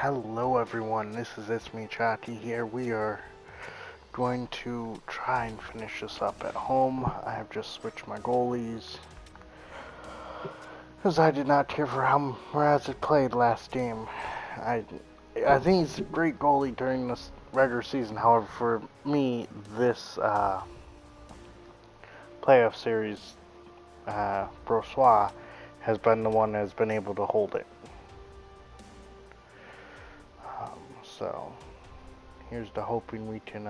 Hello everyone, this is It's Me Chatty here. We are going to try and finish this up at home. I have just switched my goalies because I did not care for how Mrazek played last game. I think he's a great goalie during this regular season. However, for me, this playoff series, Brossoit has been the one that has been able to hold it. So here's to hoping we can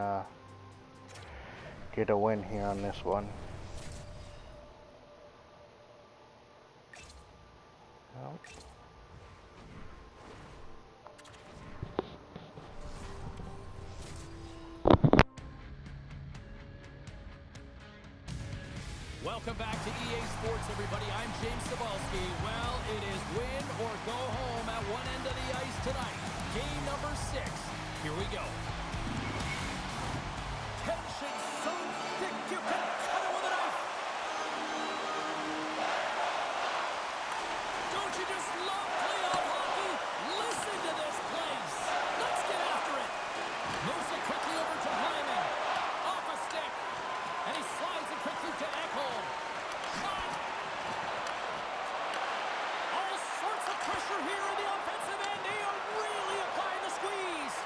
get a win here on this one. Well. Welcome back to EA Sports, everybody. I'm James Cebulski. Well, it is win or go home at one end of the ice tonight. Game number 6. Here we go. Tension so thick you can cut it with a knife. Don't you just love playoff hockey? Listen to this place. Let's get after it. Moves it quickly over to Hyman. Off a stick. And he slides it quickly to Ekholm. Shot. All sorts of pressure here in the offensive end. They are really applying the squeeze.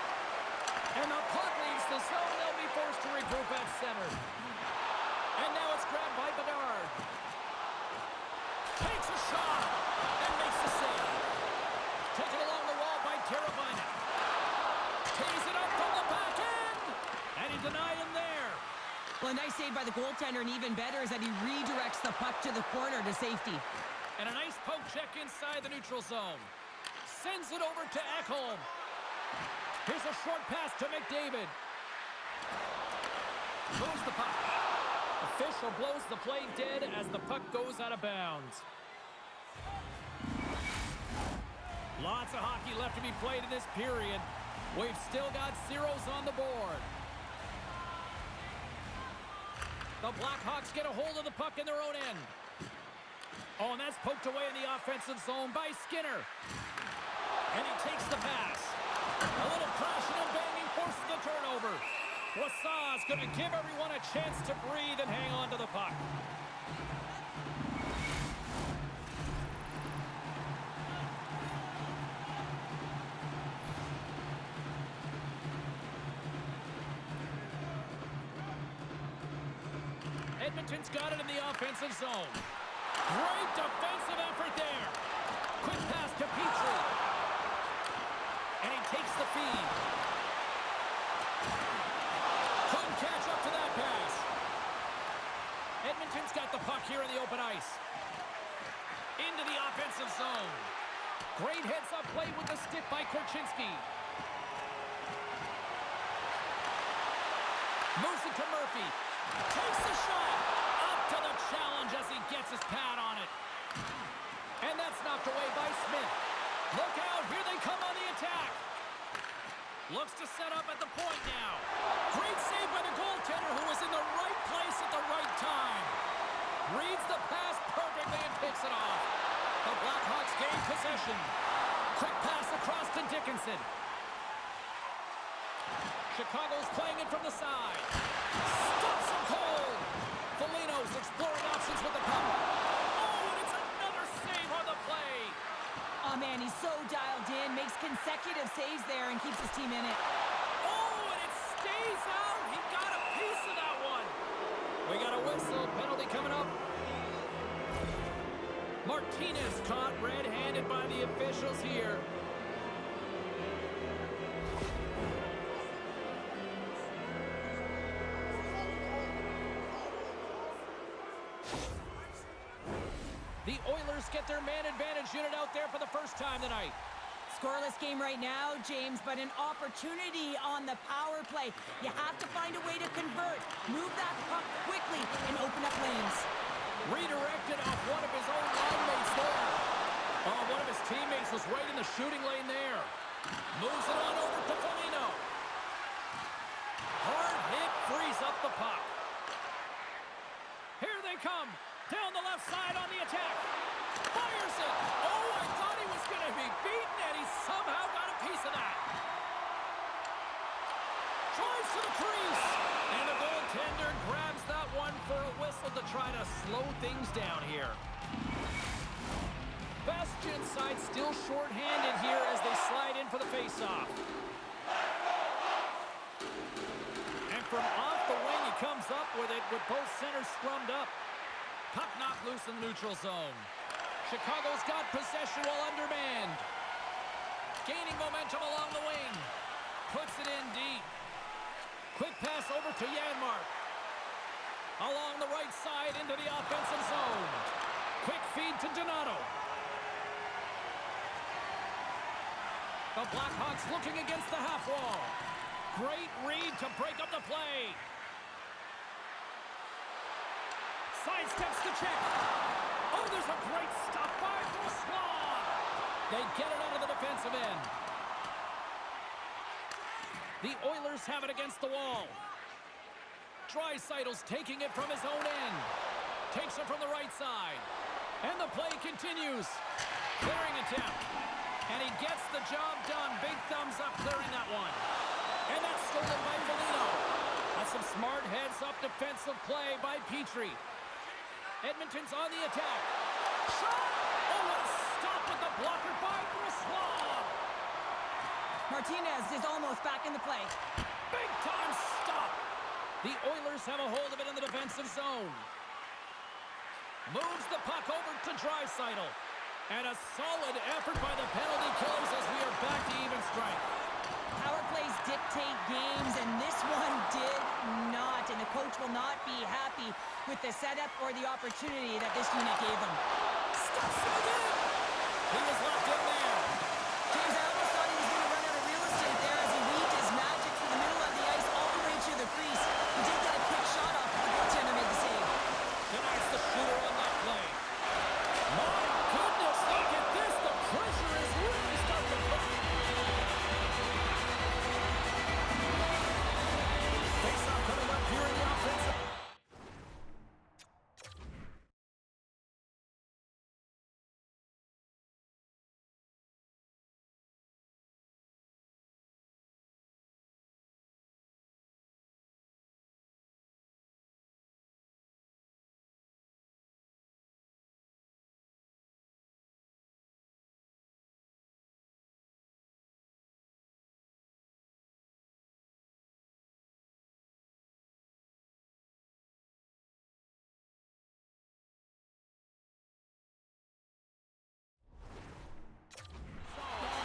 And the puck leaves the zone. They'll be forced to regroup at center. And now it's grabbed by Bedard. Takes a shot and makes the save. Taken along the wall by Teravainen. Tees it up from the back end. And he denied him there. Well, a nice save by the goaltender, and even better is that he redirects the puck to the corner to safety. And a nice poke check inside the neutral zone. Sends it over to Ekholm. Here's a short pass to McDavid. Moves the puck. Official blows the play dead as the puck goes out of bounds. Lots of hockey left to be played in this period. We've still got zeros on the board. The Blackhawks get a hold of the puck in their own end. Oh, and that's poked away in the offensive zone by Skinner. And he takes the pass. A little crashing and banging forces the turnover. Wassau's going to give everyone a chance to breathe and hang on to the puck. Edmonton's got it in the offensive zone. Great defensive effort there. Quick pass to Petrie. And he takes the feed. Couldn't catch up to that pass. Edmonton's got the puck here in the open ice. Into the offensive zone. Great heads-up play with the stick by Korchinski. Moves it to Murphy. Takes the shot. Up to the challenge as he gets his pad on it. And that's knocked away by Smith. Look out. Here they come on the attack. Looks to set up at the point now. Great save by the goaltender who was in the right place at the right time. Reads the pass perfectly and picks it off. The Blackhawks gain possession. Quick pass across to Dickinson. Chicago's playing it from the side. Stops him cold. Foligno's exploring options with the puck. Oh, and it's another save on the play. Oh, man, he's so dialed in, makes consecutive saves there, and keeps his team in it. Oh, and it stays out. He got a piece of that one. We got a whistle. Penalty coming up. Martinez caught red-handed by the officials here. The Oilers get their man advantage unit out there for the first time tonight. Scoreless game right now, James, but an opportunity on the power play. You have to find a way to convert. Move that puck quickly and open up lanes. Redirected off one of his own line mates there. Oh, one of his teammates was right in the shooting lane there. Moves it on over to Foligno. Hard hit, frees up the puck. Here they come. Down the left side on the attack. Fires it. Oh, I thought he was going to be beaten, and he somehow got a piece of that. to the crease. And the goaltender grabs that one for a whistle to try to slow things down here. Bastion side still short-handed here as they slide in for the face-off. And from off the wing, he comes up with it with both centers scrummed up. Puck knocked loose in the neutral zone. Chicago's got possession while undermanned. Gaining momentum along the wing. Puts it in deep. Quick pass over to Janmark. Along the right side into the offensive zone. Quick feed to Donato. The Blackhawks looking against the half wall. Great read to break up the play. Sidesteps the check. Oh, there's a great stop by Brossoit. They get it out of the defensive end. The Oilers have it against the wall. Draisaitl's taking it from his own end. Takes it from the right side. And the play continues. Clearing attempt. And he gets the job done. Big thumbs up clearing that one. And that's stolen by Foligno. That's some smart heads-up defensive play by Petrie. Edmonton's on the attack. Shot! Oh, what a stop with the blocker by Brossoit. Martinez is almost back in the play. Big-time stop. The Oilers have a hold of it in the defensive zone. Moves the puck over to Draisaitl. And a solid effort by the penalty killers as we are back to even strength. Power plays dictate games, and this one did not. And the coach will not be happy with the setup or the opportunity that this unit gave him. Stops him again. He was left in there. James, I almost thought he was going to run out of real estate there as he weaved his magic through the middle of the ice all the way to the crease. He did get a quick shot off, but the goaltender made the save. Denies the shooter on that play. My goodness, look at this. The pressure is really starting to put. Face-off coming up here in the offensive.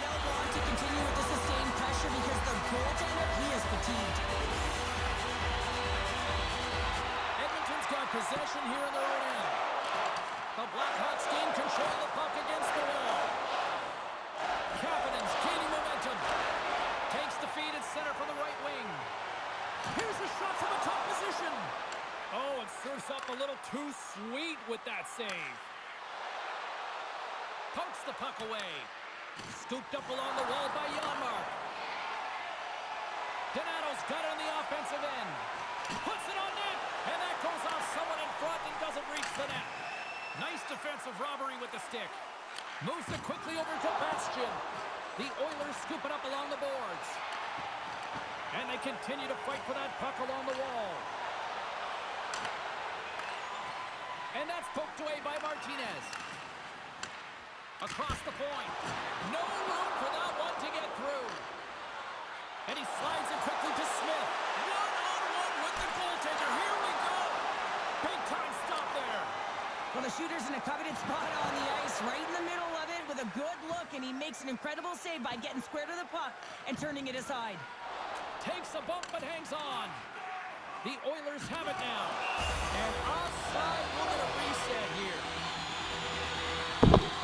They'll want to continue with the sustained pressure because the goaltender, he is fatigued. Edmonton's got possession here in their own end. The Blackhawks gain control of the puck against the wall. Kapanen's gaining momentum. Takes the feed at center from the right wing. Here's a shot from the top position. Oh, it serves up a little too sweet with that save. Pokes the puck away. Scooped up along the wall by Janmark. Donato's got it on the offensive end. Puts it on net. And that goes off someone in front and doesn't reach the net. Nice defensive robbery with the stick. Moves it quickly over to Bastion. The Oilers scoop it up along the boards. And they continue to fight for that puck along the wall. And that's poked away by Martinez. Across the point. No room for that one to get through. And he slides it quickly to Smith. One-on-one with the goaltender. Here we go. Big time stop there. Well, the shooter's in a coveted spot on the ice, right in the middle of it with a good look, and he makes an incredible save by getting square to the puck and turning it aside. Takes a bump but hangs on. The Oilers have it now. And offside, we'll get a reset here.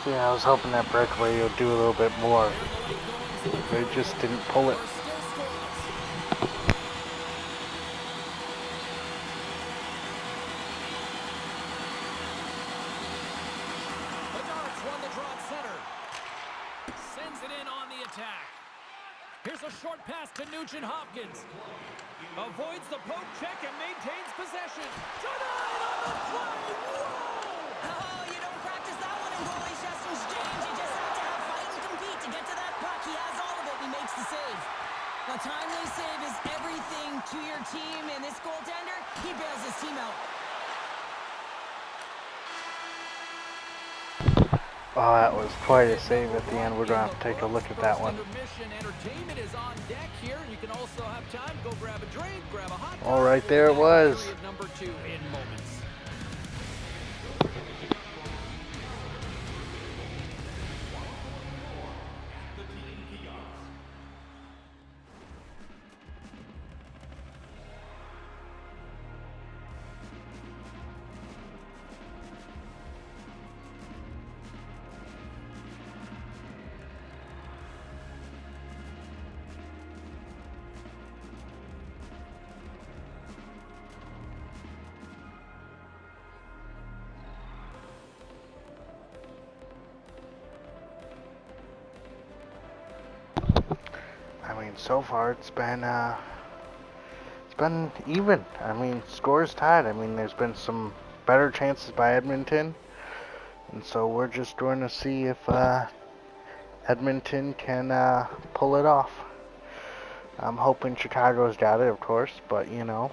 Yeah, I was hoping that breakaway would do a little bit more. But it just didn't pull it. We're still scoreless. Bedard's won the draw at center. Sends it in on the attack. Here's a short pass to Nugent Hopkins. Avoids the poke check and maintains possession. Denied on the play. Whoa! Oh, you don't practice that one in goalie sessions, James. You just have to have fight and compete to get to that puck. He has all of it, and he makes the save. A timely save is everything to your team, and this goaltender, he bails his team out. Oh, that was quite a save at the end. We're going to have to take a look at that one. Entertainment is on deck here. You can also have time to go grab a drink, grab a hot dog. All right, there it was. Period number 2 in moments. I mean, so far it's been even. I mean, scores tied. I mean, there's been some better chances by Edmonton, and so we're just going to see if Edmonton can pull it off. I'm hoping Chicago's got it, of course, but you know,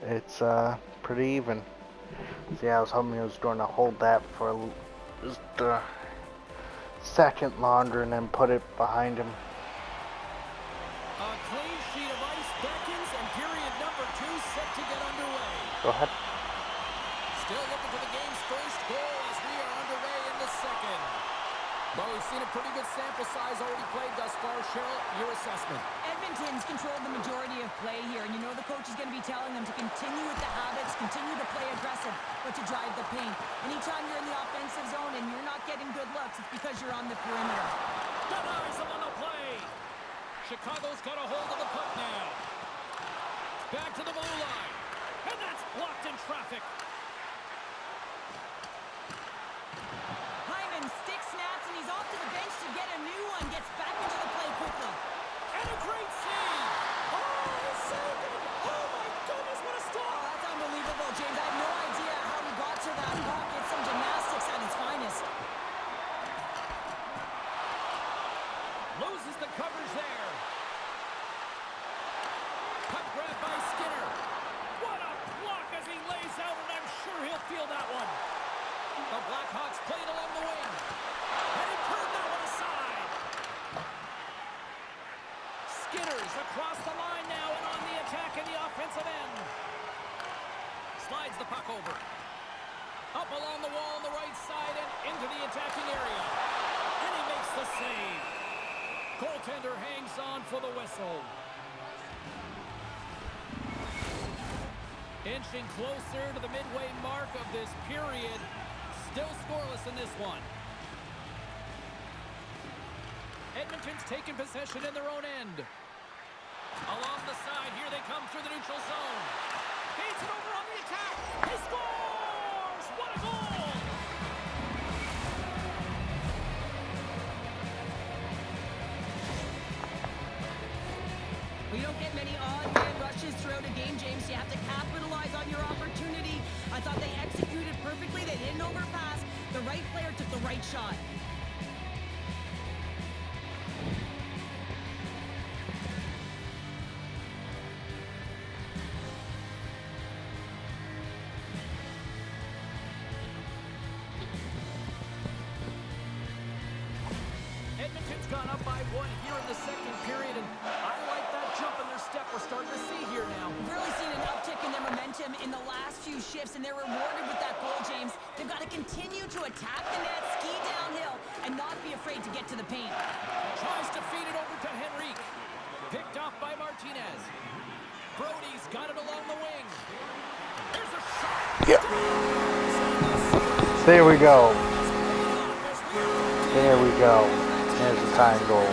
it's pretty even. See, I was hoping he was going to hold that for just a second longer and then put it behind him. A clean sheet of ice beckons, and period number 2 set to get underway. Go ahead. Still looking for the game's first goal as we are underway in the second. Well, we've seen a pretty good sample size already played thus far. Cheryl, your assessment. Edmonton's controlled the majority of play here, and you know the coach is going to be telling them to continue with the habits, continue to play aggressive, but to drive the paint. Anytime you're in the offensive zone and you're not getting good looks, it's because you're on the perimeter. Denies him on the play. Chicago's got a hold of the puck now. Back to the blue line. And that's blocked in traffic. Hyman stick snaps, and he's off to the bench to get a new one. Gets back into the play quickly. And a great save. Oh, he saved it. Oh, my goodness, what a Oh, stop. that's unbelievable, James. I have no idea how he got to that puck. It's some gymnastics at its finest. Loses the coverage there. Puck grab by Skinner. What a block as he lays out, and I'm sure he'll feel that one. The Blackhawks played along the wing. And he turned that one aside. Skinner's across the line now and on the attack in the offensive end. Slides the puck over. Up along the wall on the right side and into the attacking area. And he makes the save. Goaltender hangs on for the whistle. Inching closer to the midway mark of this period. Still scoreless in this one. Edmonton's taking possession in their own end. Along the side, here they come through the neutral zone. Feeds it over on the attack. He scores! What a goal! We don't get many odd man rushes throughout a game, James. You have to capitalize on your opportunity. I thought they executed perfectly. They didn't overpass. The right player took the right shot. Edmonton's gone up by 1 here in the second period, and I like that jump in their step we're starting to see here now. We've really seen an uptick in their momentum in the last few shifts, and they're rewarded with that goal, James. They've got to continue to attack the net, ski downhill, and not be afraid to get to the paint. Tries to feed it over to Henrique. Picked off by Martinez. Brody's got it along the wing. There's a shot. Yep. There we go. There we go. There's the tying goal.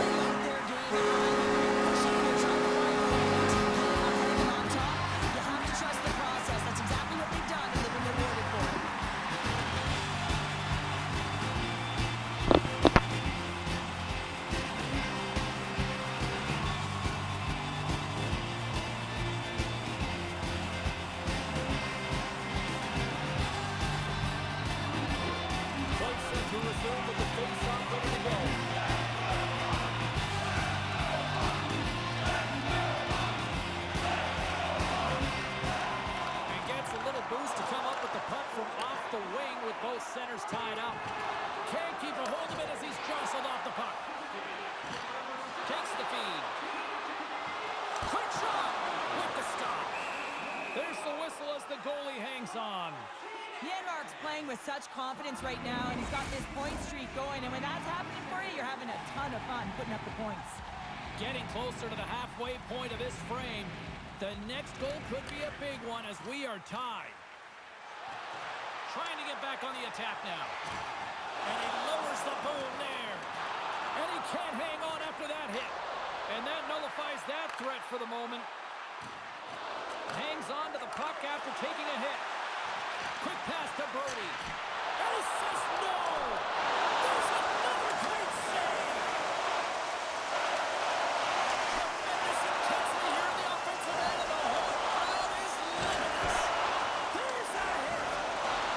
hangs on. Janmark's playing with such confidence right now, and he's got this point streak going, and when that's happening for you, you're having a ton of fun putting up the points. Getting closer to the halfway point of this frame. The next goal could be a big one as we are tied. Trying to get back on the attack now. And he lowers the boom there. And he can't hang on after that hit. And that nullifies that threat for the moment. Hangs on to the puck after taking a hit. Quick pass to Brody. And he says no! There's another great save! Tremendous intensity here in the offensive end, and the whole crowd is limitless. There's a hit.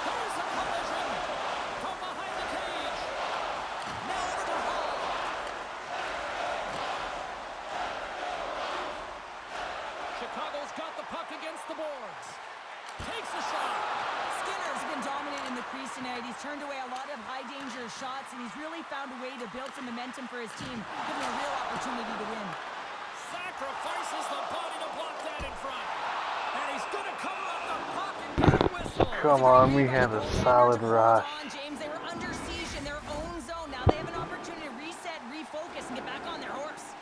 There's a collision from behind the cage. Now over to Hall. Chicago's got the puck against the boards. Takes a shot. Skinner's been dominating the crease tonight. He's turned away a lot of high-danger shots, and he's really found a way to build some momentum for his team, giving a real opportunity to win. Sacrifices the body to block that in front. And he's going to cover up the puck and get a whistle. Come on, we had a solid rush. Hold on, James. They were under siege in their own zone. Now they have an opportunity to reset, refocus, and get back on their horse.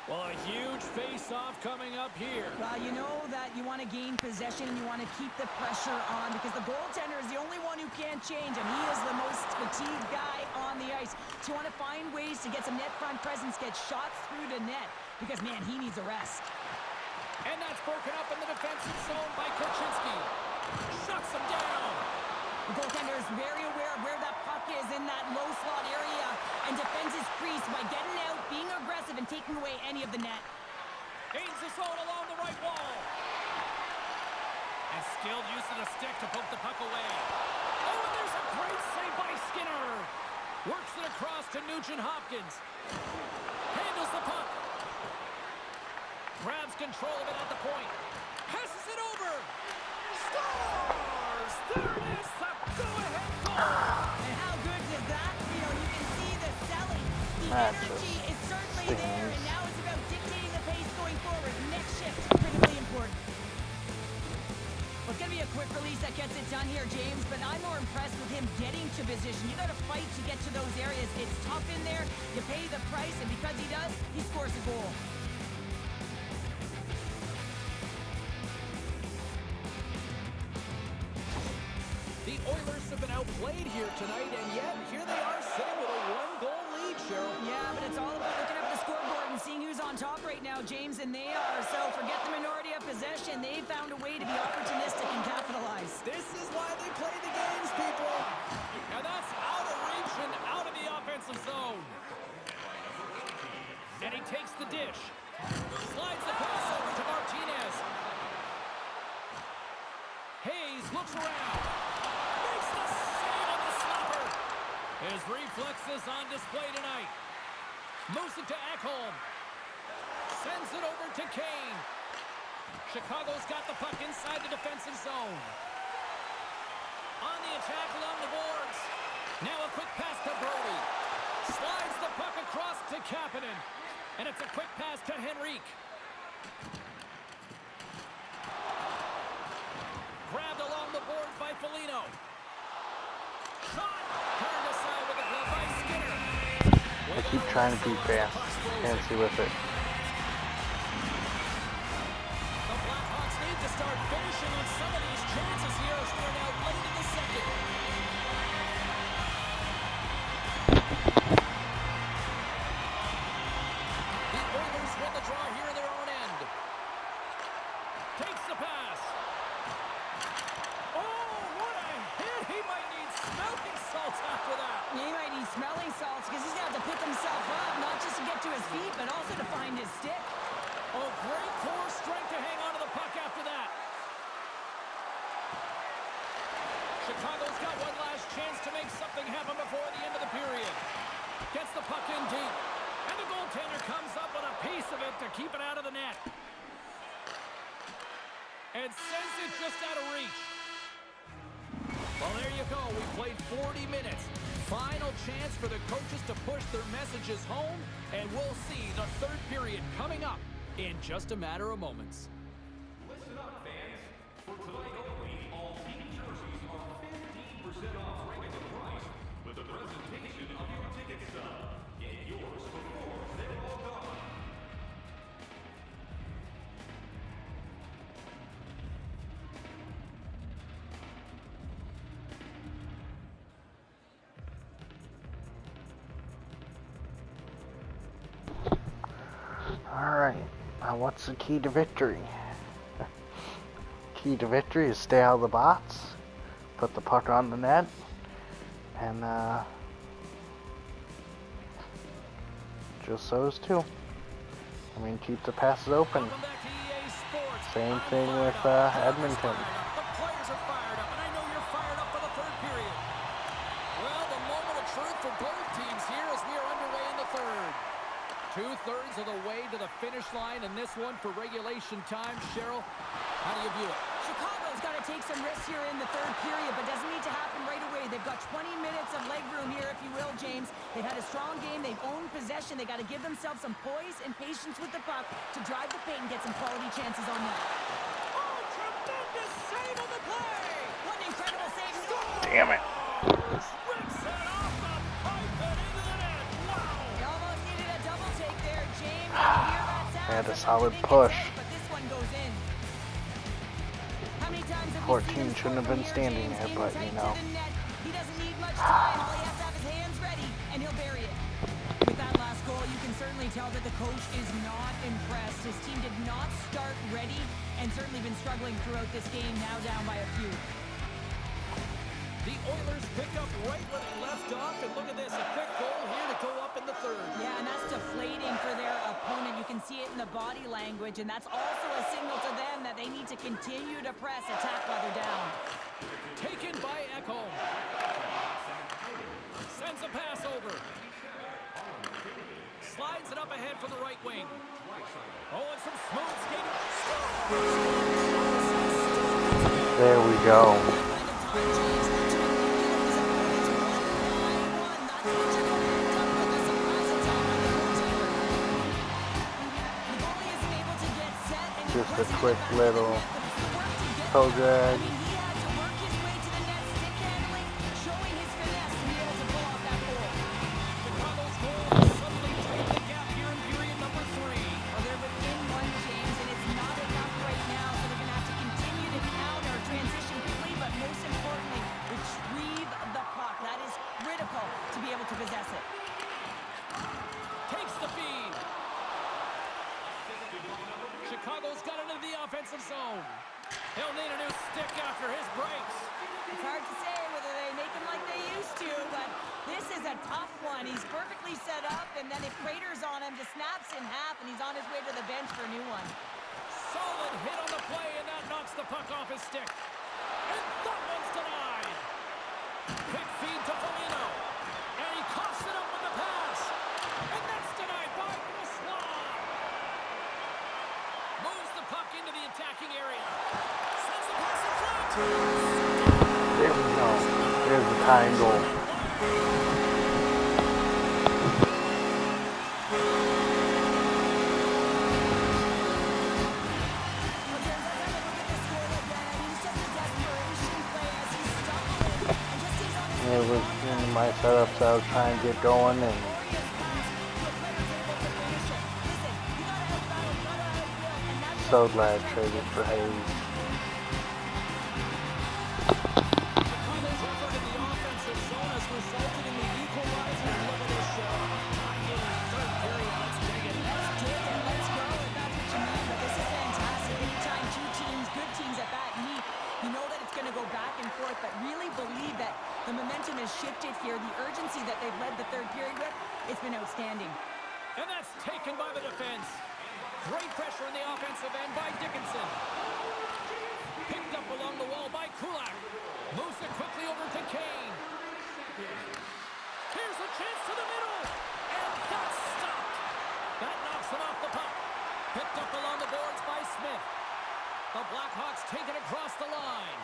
Well, a huge face-off coming up here. Well, you know that you want to gain possession and you want to keep the pressure on because the goaltender is the only one who can't change, and he is the most fatigued guy on the ice. So you want to find ways to get some net front presence, get shots through the net because, man, he needs a rest. And that's broken up in the defensive zone by Korchinski. Shuts him down. The goaltender is very aware of where that puck is in that low slot area and defends his crease by getting out, being aggressive, and taking away any of the net. Gains the zone along the right wall. And skilled use of the stick to poke the puck away. Oh, and there's a great save by Skinner. Works it across to Nugent-Hopkins. Handles the puck. Grabs control of it at the point. Passes it over. Scores! There it is, the go-ahead goal. And how good is that feel? You can see the selling. The That's energy is certainly stings. there, and now it's about dictating the pace going forward. Next shift is critically important. Well, it's going to be a quick release that gets it done here, James, but I'm more impressed with him getting to position. You got to fight to get to those areas. It's tough in there. You pay the price, and because he does, he scores a goal. The Oilers have been outplayed here tonight, and yet here they are sitting with a one-goal lead, Cheryl. Yeah, but it's all about looking up the scoreboard and seeing who's on top right now, James, and they are. So forget the minority of possession. They found a way to be opportunistic and capitalize. This is why they play the games, people. And that's out of reach and out of the offensive zone. And he takes the dish. Slides the pass over to Martinez. Hayes looks around. Makes the save on the stopper. His reflexes on display tonight. Moves it to Ekholm. Sends it over to Kane. Chicago's got the puck inside the defensive zone. On the attack along the boards. Now a quick pass to Brody. Slides the puck across to Kapanen. And it's a quick pass to Henrique. Grabbed along the boards by Foligno. Shot! Turned aside with a glove by Skinner. I keep trying to be fast. Fancy with it. The Blackhawks need to start finishing on some of these chances here as we're now late in the second. The Oilers win the draw here in their own end. Takes the pass. Oh, what a hit! He might need smelling salts after that. He might need smelling salts because he's going to have to pick himself up, not just to get to his feet, but also to find his stick. Oh, great core strength to hang on to the puck after that. Chicago's got one last chance to make something happen before the end of the period. Gets the puck in deep. And the goaltender comes up with a piece of it to keep it out of the net. And sends it just out of reach. Well, there you go. We played 40 minutes. Final chance for the coaches to push their messages home. And we'll see the third period coming up in just a matter of moments. Listen up, fans. For tonight only, all features Alright, now what's the key to victory? Key to victory is stay out of the box, put the puck on the net, and just those two. I mean, keep the passes open. Welcome back to EA Sports. Same I'm thing fired with up. The crowd is Edmonton. fired up. The players are fired up, and I know you're fired up for the third period. Well, the moment of truth for both teams here as we are underway in the third. 2/3 of the way to the finish line, and this one for regulation time. Cheryl, how do you view it? Chicago's got to take some risks here in the third period, but doesn't need to happen right away. They've got 20 minutes of leg room here, if you will, James. They've had a strong game. They've owned possession. They got to give themselves some poise and patience with the puck to drive the paint and get some quality chances on that. Oh, tremendous save on the play! What an incredible save. Damn it. Rips it off the pipe and into the net. Wow! They almost needed a double take there, James. You hear that sound? They had a Sometimes solid you think it's push. in, but this one goes in. How many times have Poor we seen team him shouldn't have score been from standing here, there, James? but, In you tight know. to the net. He doesn't need much time. All he has to have his hands ready, and he'll bury it. With that last goal, you can certainly tell that the coach is not impressed. His team did not start ready and certainly been struggling throughout this game, now down by a few. The Oilers pick up right where they left off, and look at this, a quick goal here to go up in the third. Yeah, and that's deflating for their opponent. You can see it in the body language, and that's also a signal to them that they need to continue to press, attack while they're down. Taken by Ekholm. Sends a pass over. Slides it up ahead for the right wing. Oh, and some smooth skating. There we go. Just a quick little toe drag. Chicago's goal suddenly tightened the gap here in period number 3. Well, they're within one, James, and it's not enough right now, so they're going to have to continue to counter, transition quickly, but most importantly, retrieve the puck. That is critical to be able to possess it. Takes the feed. Chicago's got into the offensive zone. He'll need a new stick after his breaks. It's hard to say whether they make him like they used to, but this is a tough one. He's perfectly set up, and then if Crater's on him, just snaps in half, and he's on his way to the bench for a new one. Solid hit on the play, and that knocks the puck off his stick. And that one's denied. Quick feed to Foligno. And he coughs it up with the pass. And that's denied by Brossoit. Moves the puck into the attacking area. Sends the pass in front. There we go. There's the tying goal. It was in my setup, so I was trying to get going, and so glad I traded for Hayes. Chicago's effort in the offensive zone has resulted in the equalizer. Look at this show. Tied in the third period. Let's dig it. Let's dig and let's go, if that's what you mean. But this is fantastic. Anytime two teams, good teams at that, meet, you know that it's going to go back and forth, but really believe that the momentum has shifted here. The urgency that they've led the third period with, it's been outstanding. And that's taken by the defense. Great pressure in the offensive end by Dickinson. Picked up along the wall by Kulak. Moves it quickly over to Kane. Here's a chance to the middle. And that's stopped. That knocks him off the puck. Picked up along the boards by Smith. The Blackhawks take it across the line.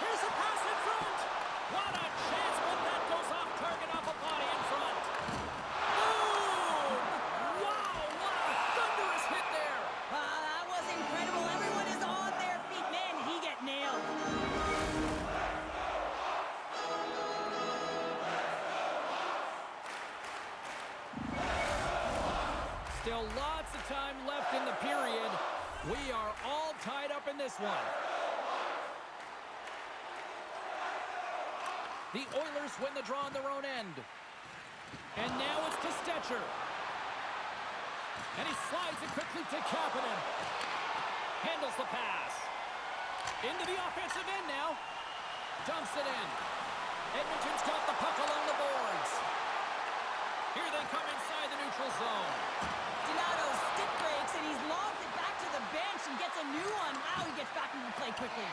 Here's a pass in front. What a chance, but that goes off target off a body in front. Boom! Wow, what a thunderous hit there. That was incredible. Everyone is on their feet. Man, did he get nailed. Still lots of time left in the period. We are all tied up in this one. The Oilers win the draw on their own end. And now it's to Stetcher. And he slides it quickly to Kapanen. Handles the pass. Into the offensive end now. Dumps it in. Edmonton's got the puck along the boards. Here they come inside the neutral zone. Donato stick breaks, and he's lobbed it back to the bench and gets a new one. Wow, he gets back into the play quickly.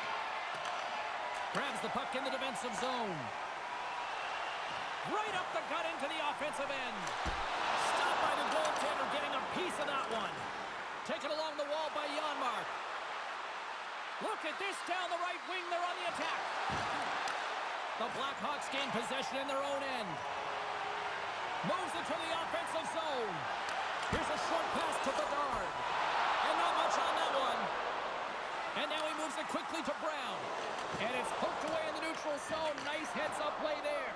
Grabs the puck in the defensive zone. Right up the gut into the offensive end. Stopped by the goaltender, getting a piece of that one. Taken along the wall by Janmark. Look at this down the right wing. They're on the attack. The Blackhawks gain possession in their own end. Moves it to the offensive zone. Here's a short pass to Bedard. And not much on that one. And now he moves it quickly to Brown. And it's poked away in the neutral zone. Nice heads-up play there.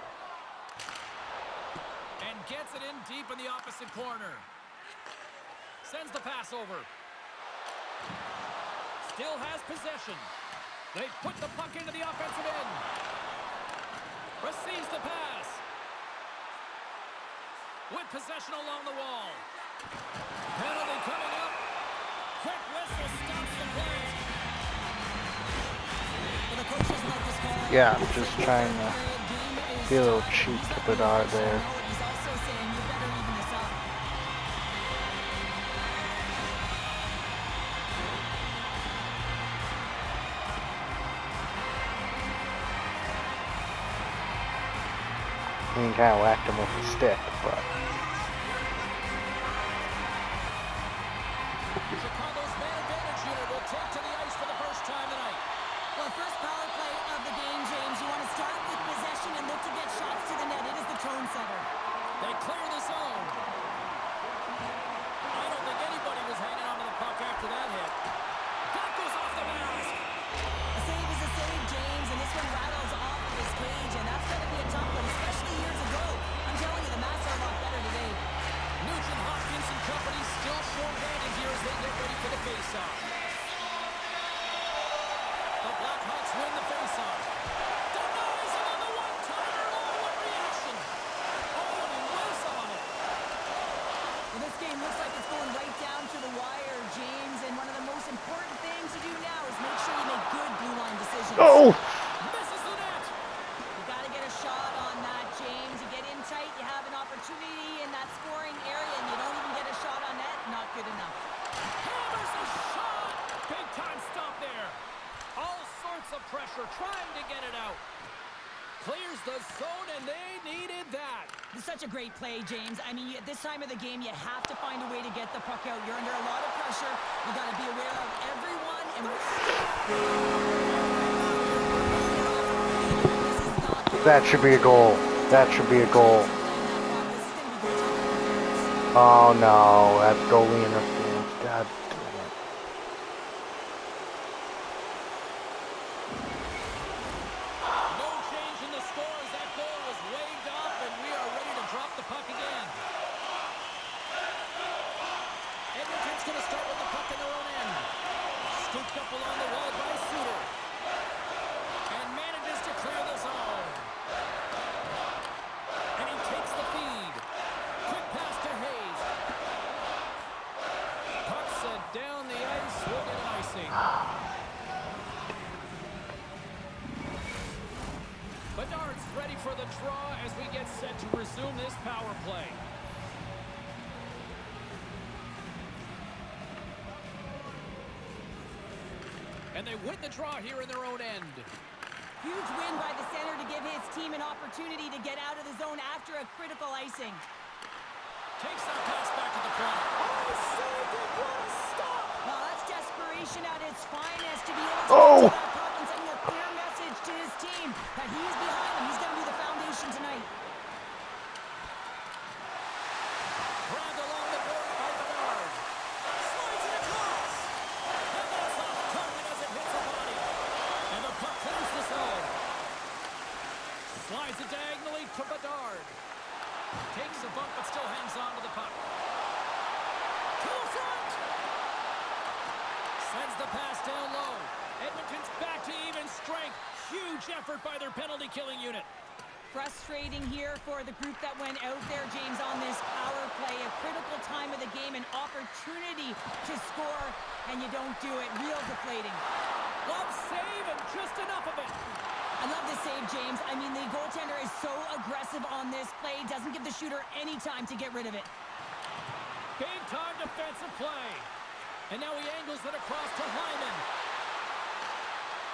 And gets it in deep in the opposite corner. Sends the pass over. Still has possession. They put the puck into the offensive end. Receives the pass. With possession along the wall. Penalty coming up. Quick whistle stops the play. Well, the coach doesn't like this call. Yeah, I'm just trying to be a little cheap to Bedard there. He's also saying you better even this up. I mean, kind of whacked him with a stick, but Chicago's man advantage unit will take to the ice for the first time tonight. Well, first power play of the game, James. You want to start with possession and look to get shots to the net. It is the tone setter. They clear the zone. I don't think anybody was hanging on to the puck after that hit. That goes off the mask. A save is a save, James, and this one rattles off of his cage, and that's going to be a tough one, especially years ago. I'm telling you, the Mavs are a lot better today. Nugent Hopkins and company still short-handed here as they get ready for the face-off. The Blackhawks win the face-off. Denies him on the one-timer. Oh, what reaction. Oh, and he whiffs on it. Well, this game looks like it's going right down to the wire, James, and one of the most important things to do now is make sure you make good blue line decisions. oh, Misses the net. You got to get a shot on that, James. You get in tight, you have an opportunity in that scoring area, and you don't even get a shot on net. Not good enough. Hammers a shot. Big time stop there. All sorts of pressure trying to get it out. Clears the zone, and they needed that. It's such a great play, James. I mean, at this time of the game, you have to find a way to get the puck out. You're under a lot of pressure. You got to be aware of everyone. And that should be a goal. That should be a goal. Oh no, that's goalie interference. God damn it. No change in the score as that goal was waved off, and we are ready to drop the puck again. Edmonton's going to start with the puck in their own end. Scooped up along the wall by Suter. And manages to clear the zone. And he takes the feed. Quick pass to Hayes. Puck set down the ice. We'll get an icing. Bedard's ready for the draw as we get set to resume this power play. And they win the draw here in their own end. huge win by the center to give his team an opportunity to get out of the zone after a critical icing. Takes that pass back to the front. Oh, saved it. What a stop. Well, that's desperation at its finest to be able to Oh! get to that puck and sending a clear message to his team that he is behind him. He's going to be the foundation tonight. Grabbed along the board by Bedard. Slides it across. And that's off target as it hits the body. And the puck clears the zone. Slides it diagonally to Bedard. Takes a bump but still hangs on to the puck. To the front. Sends the pass down low. Edmonton's back to even strength. Huge effort by their penalty killing unit. frustrating here for the group that went out there, James, on this power play. A critical time of the game, an opportunity to score, and you don't do it. Real deflating. Love save and just enough of it. I love the save, James. I mean, the goaltender is so aggressive on this play. Doesn't give the shooter any time to get rid of it. Big-time defensive play. And now he angles it across to Hyman.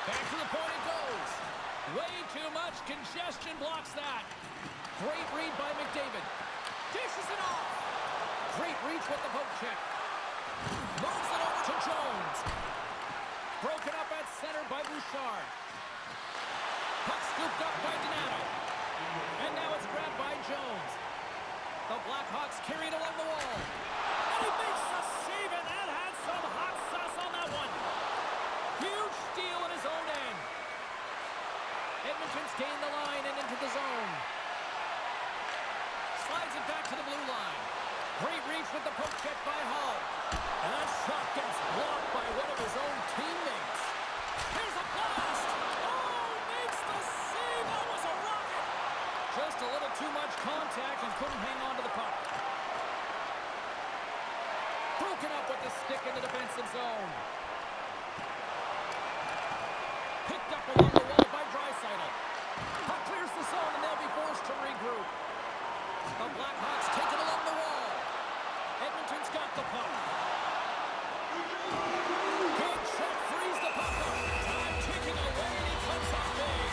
Back to the point it goes. Way too much congestion blocks that. Great read by McDavid. Dishes it off. Great reach with the poke check. Moves it over to Jones. Broken up at center by Bouchard. Puck scooped up by Donato. And now it's grabbed by Jones. The Blackhawks carried along the wall. And he makes the save, and that had some hot sauce on that one. Huge steal in his own end. Edmonton's gained the line and into the zone. Slides it back to the blue line. Great reach with the poke check by Hall. And that shot gets blocked by one of his own teammates. Here's a blast. Oh, makes the save. That was a rocket. Just a little too much contact and couldn't hang on to the puck. Broken up with the stick in the defensive zone. Picked up along the wall by Draisaitl. Puck clears the zone and they'll be forced to regroup. The Blackhawks take it along the wall. Edmonton's got the puck. Good check, frees the puck up. Time ticking away and he comes up big.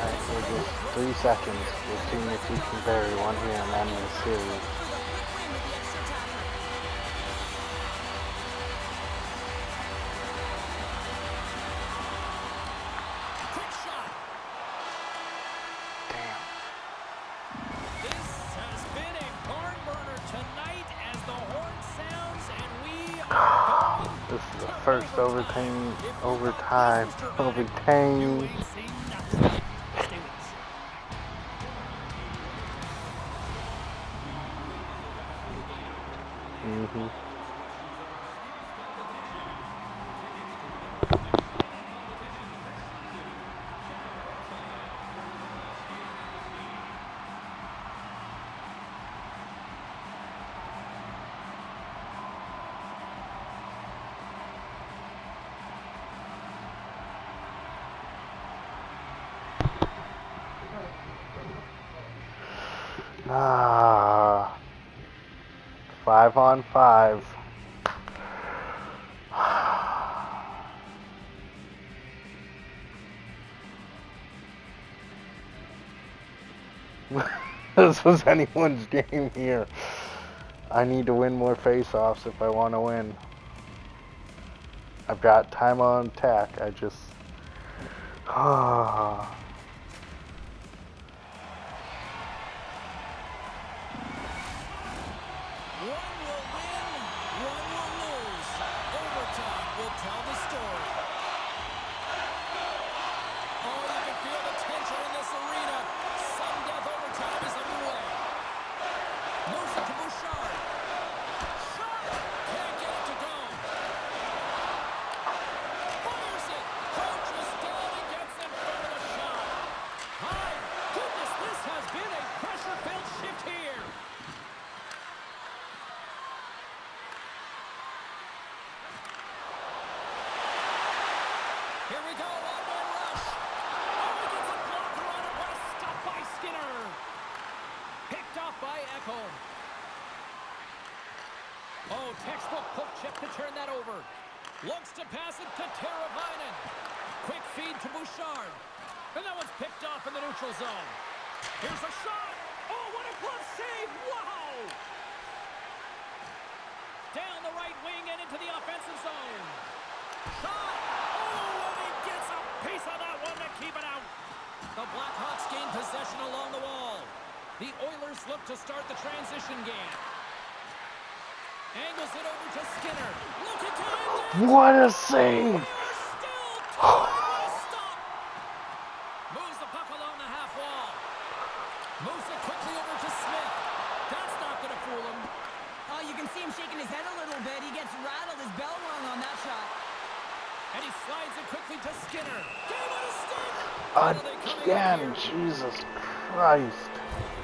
Alright, so just 3 seconds. We'll see if we can bury one here and end the series. Quick shot. Damn. This has been a barn burner tonight as the horn sounds and we are going. This is the first overtime. You ain't seen nothing. Stay with us. Ah, 5 on 5. This was anyone's game here. I need to win more face-offs if I want to win. I've got time on attack. I just... One will win, one will lose. Overtime will tell the story. Oh, you can feel the tension in this arena. Sudden death overtime is underway. Moves it to Bouchard. Shot! Can't get it to go. Fires it. Crouches down and gets in front of the shot. My goodness, this has been a pressure-filled shift here. Here we go, one-man rush. Oh, he gets a blocker on it. What a stop by Skinner. Picked off by Ekholm. Oh, textbook poke check to turn that over. Looks to pass it to Teravainen. Quick feed to Bouchard. And that one's picked off in the neutral zone. Here's a shot. Oh, what a glove save. Wow. Down the right wing and into the offensive zone. Shot. Oh, and he gets a piece of that one to keep it out. The Blackhawks gain possession along the wall. The Oilers look to start the transition game. Angles it over to Skinner. Looking to end it. What a save! Still slide. What a stop. Moves the puck along the half wall. Moves it quickly over to Smith. That's not going to fool him. Oh, you can see him shaking his head a little bit. He gets rattled. His bell rung on that shot. And he slides it quickly to Skinner. Game on a stick. Again, Jesus Christ.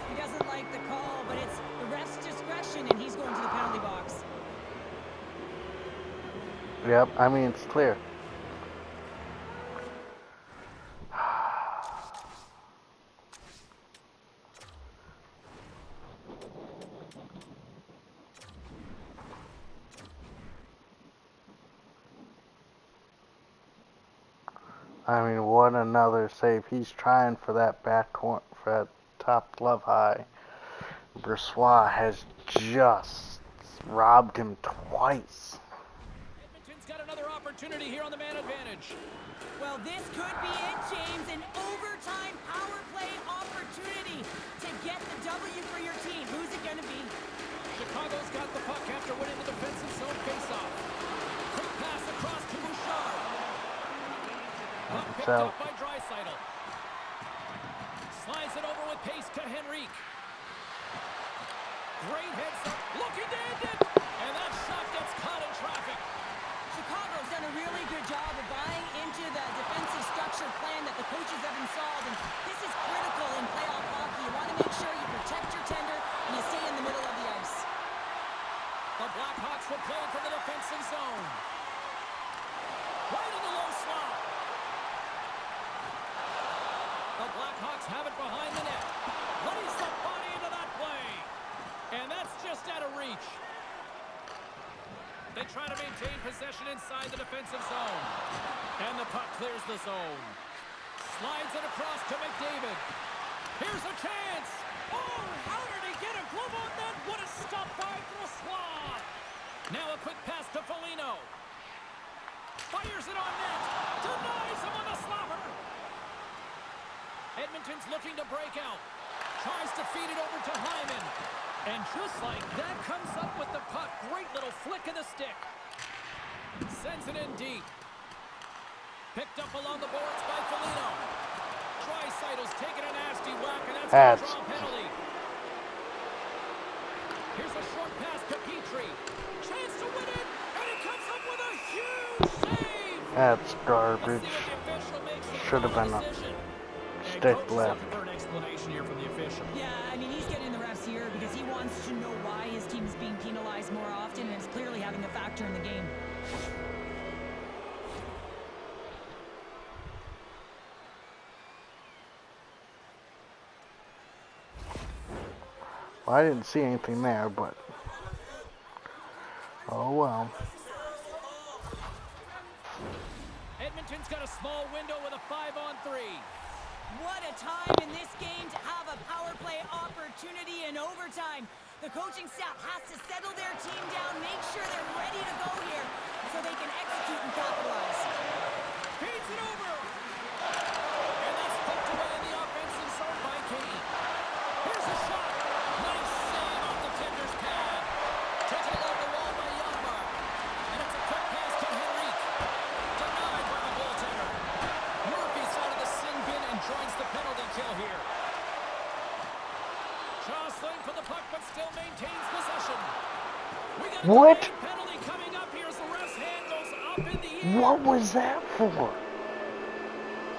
He doesn't like the call, but it's the ref's discretion, and he's going to the penalty box. Yep, I mean, it's clear. I mean, what another save. He's trying for that back corner, for that top glove high. Brossoit has just robbed him twice. Edmonton's got another opportunity here on the man advantage. Well, this could be it, James. An overtime power play opportunity to get the W for your team. Who's it going to be? Chicago's got the puck after winning the defensive zone faceoff. Quick pass across to Bouchard. Puck picked out. up by Draisaitl. Slides it over with pace to Henrique. Great heads up, looking to end it, and that shot gets caught in traffic. Chicago's done a really good job of buying into the defensive structure plan that the coaches have installed, and this is critical in playoff hockey. You want to make sure you protect your tender and you stay in the middle of the ice. The Blackhawks will play from the defensive zone. Right in the low slot. The Blackhawks have it behind the net. Lays the body into that play. And that's just out of reach. They try to maintain possession inside the defensive zone. And the puck clears the zone. Slides it across to McDavid. Here's a chance. Oh, how did he get a glove on that? What a stop by Brossoit. Now a quick pass to Foligno. Fires it on net. Denies him on the slapper. Edmonton's looking to break out. Tries to feed it over to Hyman. And just like that, comes up with the puck. Great little flick of the stick. Sends it in deep. Picked up along the boards by Foligno. Draisaitl's taking a nasty whack, and that's going to draw a penalty. Here's a short pass to Petrie. Chance to win it, and he comes up with a huge save. That's garbage. Let's see if the official makes the Should have been a decision. stick left. For an explanation here from the official. Yeah, I mean, he's getting the refs here because he wants to know why his team is being penalized more often, and it's clearly having a factor in the game. Well, I didn't see anything there, but oh well. Edmonton's got a small window with a 5-on-3. What a time in this game to have a power play opportunity in overtime. The coaching staff has to settle their team down, make sure they're ready to go here so they can execute and capitalize. Feeds it over. And that's poked away in the offensive zone by Kane. Here's a shot. Nice save off the tender's pad. Taken along the wall by Janmark. And it's a quick pass to Henrique. Denied by the goaltender. Murphy's out of the sin bin and joins the penalty kill here. Jostling for the puck, but still maintains possession. We got What? a penalty coming up here as the ref's hand goes up in the air. What was that for?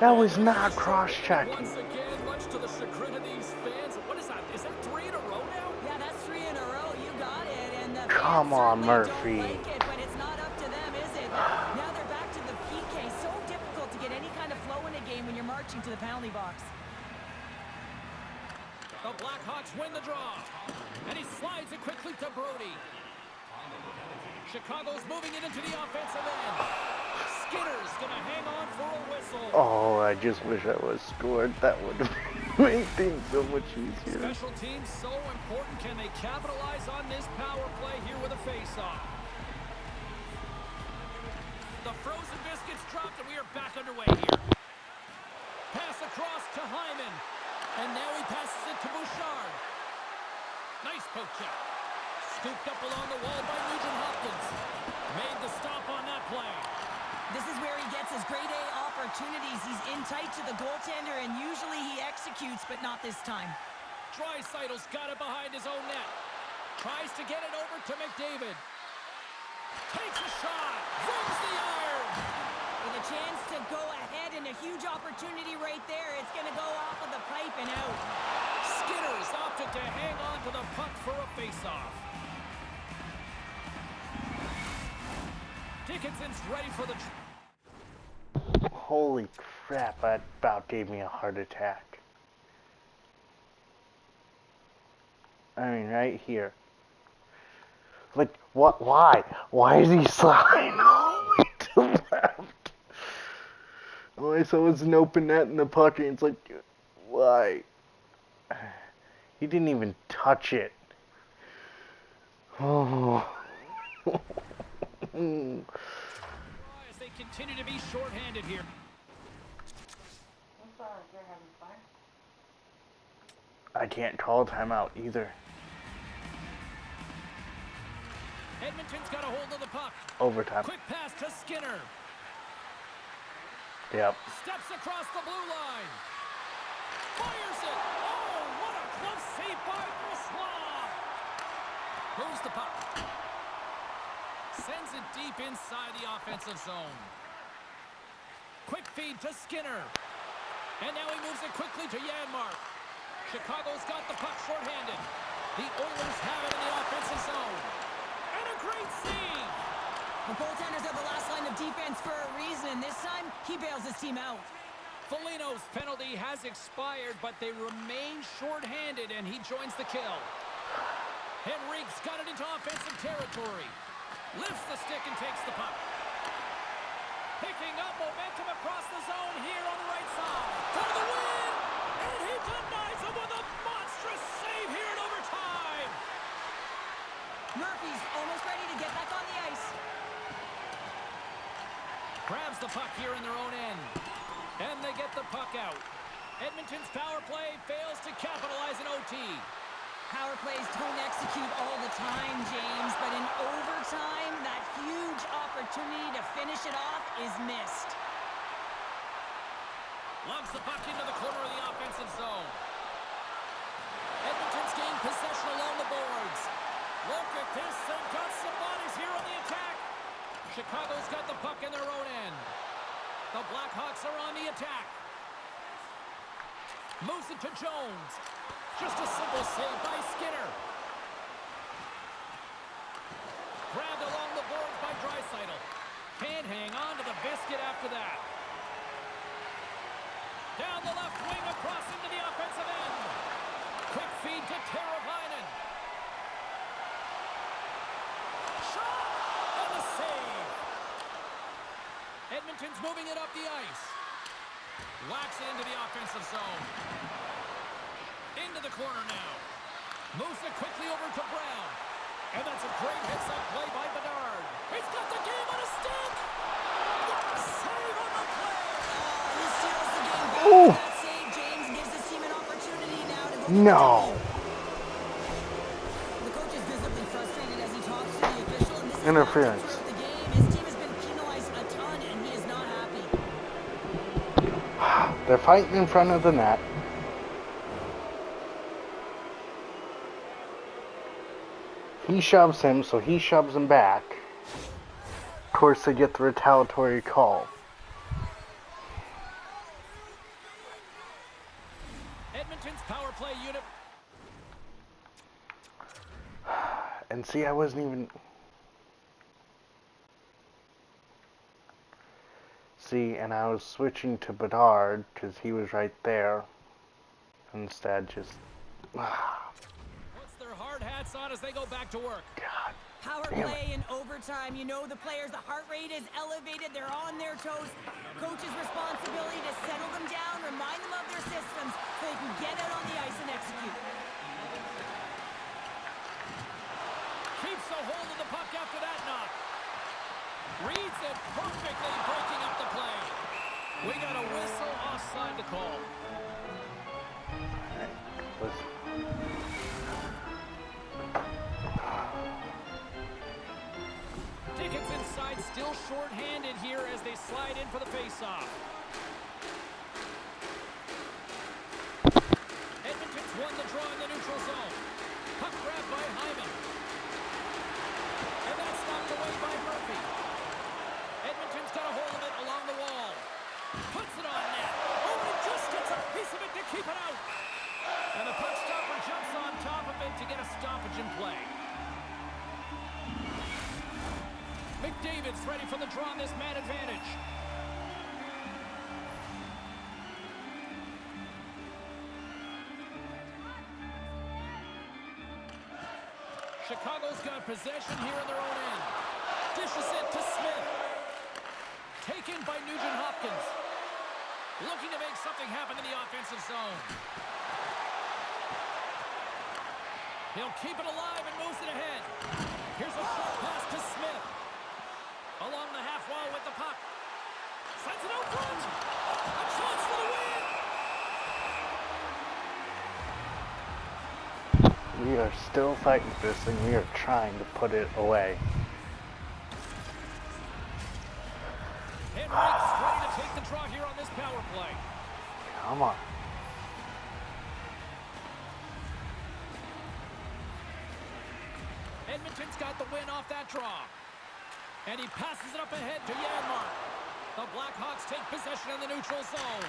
That was not cross-checking. Once again, much to the chagrin of these fans. What is that? Is that 3 in a row now? Yeah, that's 3 in a row. You got it. And the Come fans on, certainly Murphy. don't like it, but it's not up to them, is it? Now they're back to the PK. So difficult to get any kind of flow in a game when you're marching to the penalty box. The Blackhawks win the draw. And he slides it quickly to Brody. Chicago's moving it into the offensive end. Skinner's going to hang on for a whistle. Oh, I just wish I was scored. That would have made things so much easier. Special teams so important. Can they capitalize on this power play here with a face-off? The frozen biscuits dropped, and we are back underway here. Pass across to Hyman. And now he passes it to Bouchard. Nice poke check. Scooped up along the wall by Nugent Hopkins. Made the stop on that play. This is where he gets his grade A opportunities. He's in tight to the goaltender, and usually he executes, but not this time. Draisaitl's got it behind his own net. Tries to get it over to McDavid. Takes a shot. Rings the iron. With a chance to go ahead and a huge opportunity right there. It's going to go off of the pipe and out. Skinner's opted to hang on to the puck for a faceoff. Dickinson's ready for the... Holy crap, that about gave me a heart attack. I mean, right here. Like, what? Why? Why is he sliding all the way to the left? Oh, I saw it's an open net in the puck, and it's like, why? He didn't even touch it. Oh. As they continue to be shorthanded here. I can't call a timeout either. Edmonton's got a hold of the puck. Overtime. Quick pass to Skinner. Yep. Steps across the blue line. Fires it. Oh, what a close save by Brossoit. Moves the puck. Sends it deep inside the offensive zone. Quick feed to Skinner. And now he moves it quickly to Janmark. Chicago's got the puck shorthanded. The Oilers have it in the offensive zone. And a great save. The goaltenders are the last line of defense for a reason. This time, he bails his team out. Foligno's penalty has expired, but they remain shorthanded, and he joins the kill. Henrique's got it into offensive territory. Lifts the stick and takes the puck. Picking up momentum across the zone here on the right side. For the win! And he denies him with a monstrous save here in overtime. Murphy's almost ready to get back on the ice. Grabs the puck here in their own end. And they get the puck out. Edmonton's power play fails to capitalize in OT. Power plays don't execute all the time, James, but in overtime, that huge opportunity to finish it off is missed. Loves the puck into the corner of the offensive zone. Edmonton's gained possession along the boards. Look at this, they've got some bodies here on the attack. Chicago's got the puck in their own end. The Blackhawks are on the attack. Moves it to Jones. Just a simple save by Skinner. Grabbed along the boards by Draisaitl. Can't hang on to the biscuit after that. Down the left wing across into the offensive end. Quick feed to Teravainen. Shot! And the save. Edmonton's moving it up the ice. Whacks it into the offensive zone. Into the corner now. Moves it quickly over to Brown. And that's a great hits-up play by Bedard. He's got the game on a stick! What a save on the play! He steals the game back. Ooh. That save, James, gives his team an opportunity now to go. No. The coach is visibly frustrated as he talks to the official, and this is Interference. throughout the game. His team has been penalized a ton, and he is not happy. They're fighting in front of the net. He shoves him, so he shoves him back. Of course, they get the retaliatory call. Edmonton's power play unit. And see, I wasn't even... See, and I was switching to Bedard, because he was right there. Instead, just... Puts their hard hats on as they go back to work. God. Power Damn play in overtime. You know the players, the heart rate is elevated. They're on their toes. Coach's responsibility to settle them down, remind them of their systems so they can get out on the ice and execute. Keeps a hold of the puck after that knock. Reads it perfectly, breaking up the play. We got a whistle offside to call. Let's... little short-handed here as they slide in for the face-off. Edmonton's won the draw in the neutral zone. Puck grabbed by Hyman. And that's knocked away by Murphy. Edmonton's got a hold of it along the wall. Puts it on net. Oh, he just gets a piece of it to keep it out. And the puck stopper jumps on top of it to get a stoppage in play. McDavid's ready for the draw on this man advantage. Chicago's got possession here in their own end. Dishes it to Smith. Taken by Nugent-Hopkins. Looking to make something happen in the offensive zone. He'll keep it alive and moves it ahead. Here's a short pass to Smith. Along the half wall with the puck. Sends it out front. A chance for the win. We are still fighting for this and we are trying to put it away. Henrik's ready to take the draw here on this power play. Come on. Edmonton's got the win off that draw. And he passes it up ahead to Janmark. The Blackhawks take possession in the neutral zone.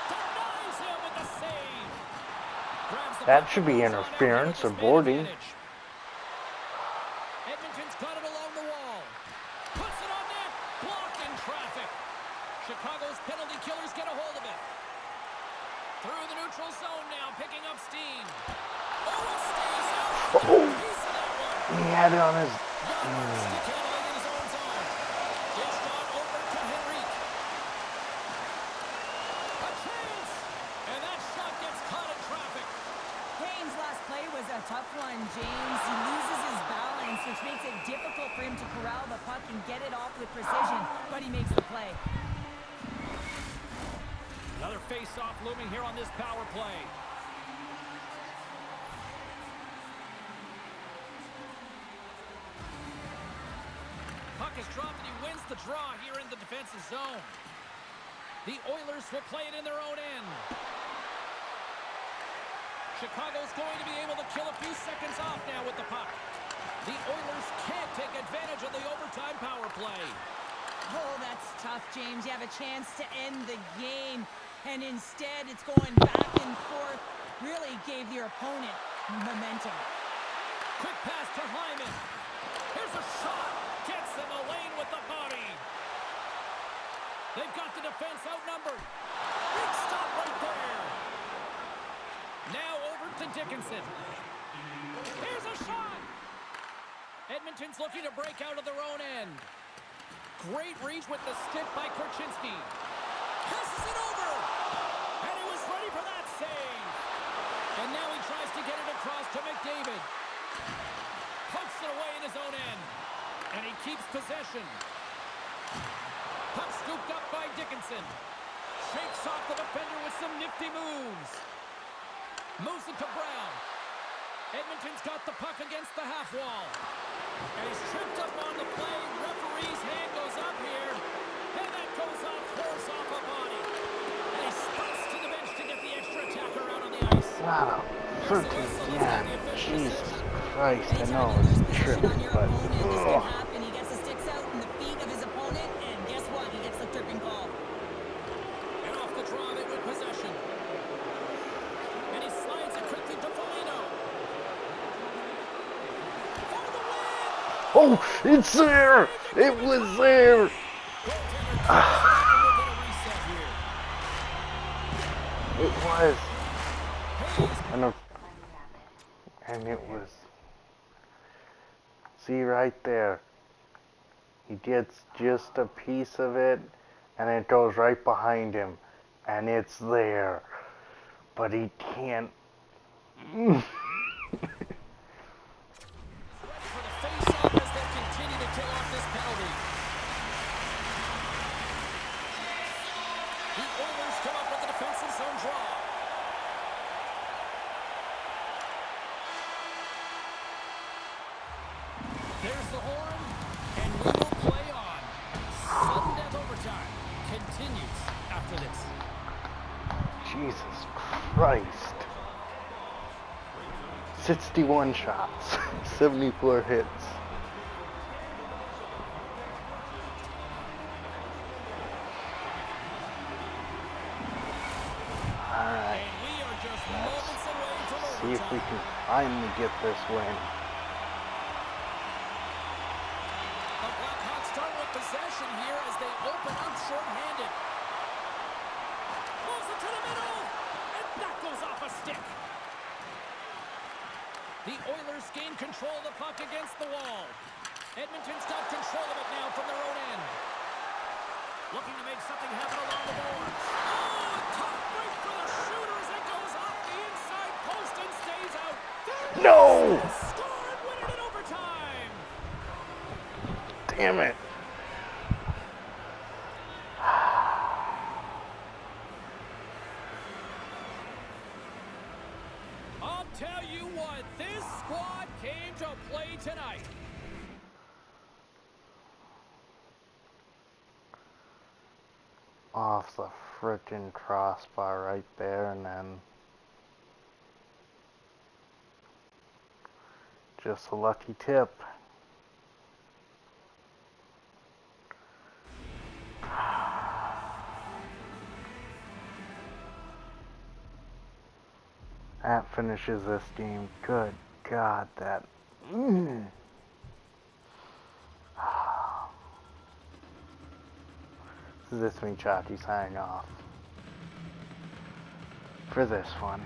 Denies him with the save. That should be interference or boarding. Edmonton's got it along the wall. Puts it on net. Blocked in traffic. Chicago's penalty killers get a hold of it. Through the neutral zone now, picking up steam. Oh, it stays out. Oh. Piece of that one. He had it on his... Stick handling in his own zone. Dished on over to Henrique. A chance. And that shot gets caught in traffic. Kane's last play was a tough one, James. He loses his balance, which makes it difficult for him to corral the puck and get it off with precision, but he makes the play. Another face-off looming here on this power play. Puck is dropped and he wins the draw here in the defensive zone. The Oilers will play it in their own end. Chicago's going to be able to kill a few seconds off now with the puck. The Oilers can't take advantage of the overtime power play. Oh, that's tough, James. You have a chance to end the game, and instead it's going back and forth. Really gave your opponent momentum. Quick pass to Hyman. Here's a shot. Gets him a lane with the body. They've got the defense outnumbered. Big stop right there. Now over to Dickinson. Here's a shot. Edmonton's looking to break out of their own end. Great reach with the stick by Korchinski. Passes it over. And he was ready for that save. And now he tries to get it across to McDavid. Pokes it away in his own end. And he keeps possession. Puck scooped up by Dickinson. Shakes off the defender with some nifty moves. Moves it to Brown. Edmonton's got the puck against the half wall. And he's tripped up on the play. Referee's hand goes up here. And that goes off, force off a body. And he sprints to the bench to get the extra attacker out on the ice. Wow. 13. Yeah. Jesus Christ. I know it's tripping, but... He gets the sticks out in the feet of his opponent, and guess what? He gets the tripping call. And off the draw, they win possession. And he slides it quickly to Foligno. For the win! Oh, it's there! It was there! It was. And it was. See right there. He gets just a piece of it, and it goes right behind him, and it's there. But he can't. For the face-off as they continue to kill off this penalty. The Oilers come up with the defensive zone draw. There's the horn, and we will play on. after this. Jesus Christ. 61 shots, 74 hits. Alright, And we are just moments away from see if we overtime. can finally get this win. The Blackhawks start with possession here as they open up short-handed. Moves it to the middle, and that goes off a stick. The Oilers gain control of the puck against the wall. Edmonton's got control of it now from their own end. Looking to make something happen along the boards. Oh, a tough break for the shooters. It goes off the inside post and stays out. No! Scored, win it in overtime. Damn it. I'll tell you what, this squad came to play tonight. Off the frickin' crossbar right there, and then just a lucky tip. That finishes this game. Good God, that. This is me, Chalky, signing off for this one.